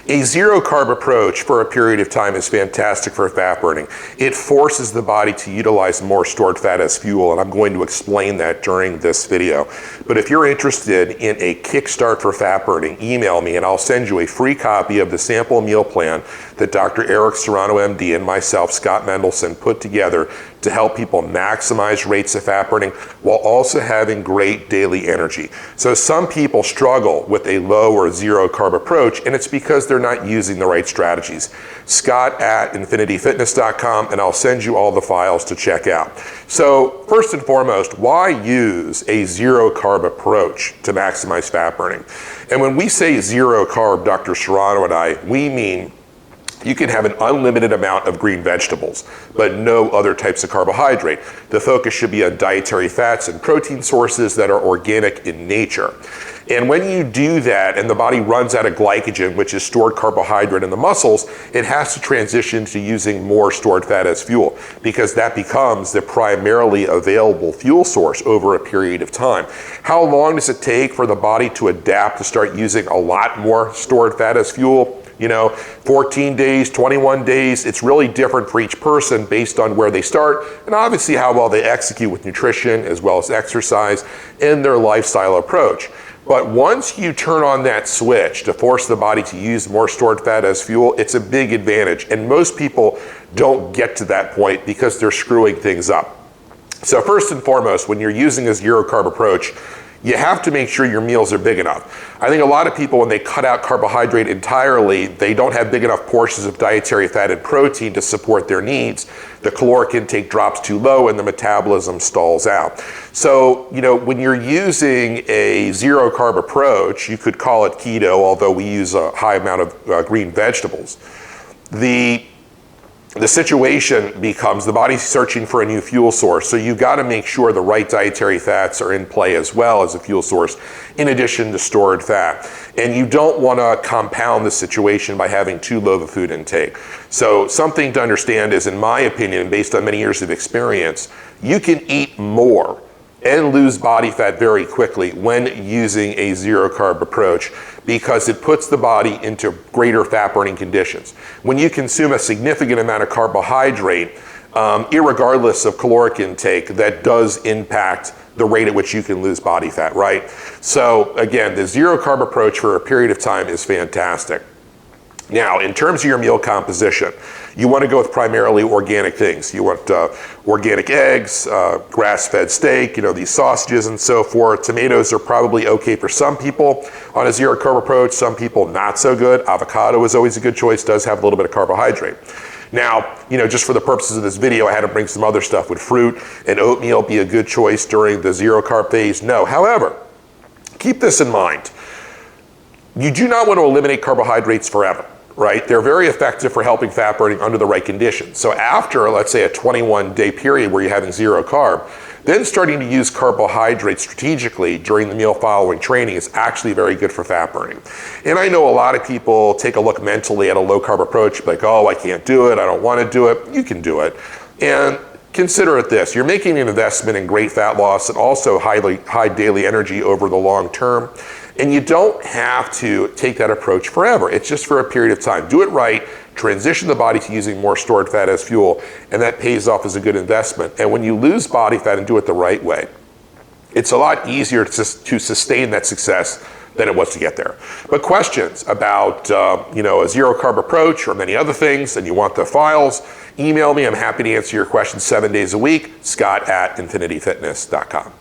A zero carb approach for a period of time is fantastic for fat burning. It forces the body to utilize more stored fat as fuel, and I'm going to explain that during this video. But if you're interested in a kickstart for fat burning, email me and I'll send you a free copy of the sample meal plan that Dr. Serrano MD and myself, Scott Mendelson, put together to help people maximize rates of fat burning while also having great daily energy. So some people struggle with a low or zero carb approach, and it's because they're not using the right strategies. Scott at infinityfitness.com, and I'll send you all the files to check out. So first and foremost, why use a zero carb approach to maximize fat burning? And when we say zero carb, Dr. Serrano and I, we mean you can have an unlimited amount of green vegetables, but no other types of carbohydrate. The focus should be on dietary fats and protein sources that are organic in nature. And when you do that and the body runs out of glycogen, which is stored carbohydrate in the muscles, it has to transition to using more stored fat as fuel because that becomes the primarily available fuel source over a period of time. How long does it take for the body to adapt to start using a lot more stored fat as fuel? 14 days, 21 days, it's really different for each person based on where they start and obviously how well they execute with nutrition as well as exercise and their lifestyle approach. But once you turn on that switch to force the body to use more stored fat as fuel, it's a big advantage. And most people don't get to that point because they're screwing things up. So first and foremost, when you're using a zero carb approach, you have to make sure your meals are big enough. I think a lot of people, when they cut out carbohydrate entirely, they don't have big enough portions of dietary fat and protein to support their needs. The caloric intake drops too low and the metabolism stalls out. So, when you're using a zero carb approach, you could call it keto, although we use a high amount of green vegetables. The situation becomes the body's searching for a new fuel source, so you've got to make sure the right dietary fats are in play as well as a fuel source, in addition to stored fat. And you don't want to compound the situation by having too low of a food intake. So something to understand is, in my opinion, based on many years of experience, you can eat more and lose body fat very quickly when using a zero carb approach because it puts the body into greater fat burning conditions. When you consume a significant amount of carbohydrate, irregardless of caloric intake, that does impact the rate at which you can lose body fat, right? So again, the zero carb approach for a period of time is fantastic. Now, in terms of your meal composition, you want to go with primarily organic things. You want organic eggs, grass-fed steak, these sausages and so forth. Tomatoes are probably okay for some people on a zero carb approach, some people not so good. Avocado is always a good choice, does have a little bit of carbohydrate. Now, just for the purposes of this video, I had to bring some other stuff. Would fruit and oatmeal be a good choice during the zero carb phase? No. However, keep this in mind. You do not want to eliminate carbohydrates forever, right? They're very effective for helping fat burning under the right conditions. So after, let's say, a 21-day period where you're having zero carb, then starting to use carbohydrates strategically during the meal following training is actually very good for fat burning. And I know a lot of people take a look mentally at a low carb approach, like, oh, I can't do it, I don't want to do it. You can do it. And consider it this, you're making an investment in great fat loss and also high daily energy over the long term. And you don't have to take that approach forever. It's just for a period of time. Do it right, transition the body to using more stored fat as fuel, and that pays off as a good investment. And when you lose body fat and do it the right way, it's a lot easier to sustain that success than it was to get there. But questions about a zero carb approach or many other things, and you want the files, email me. I'm happy to answer your questions 7 days a week. Scott at infinityfitness.com.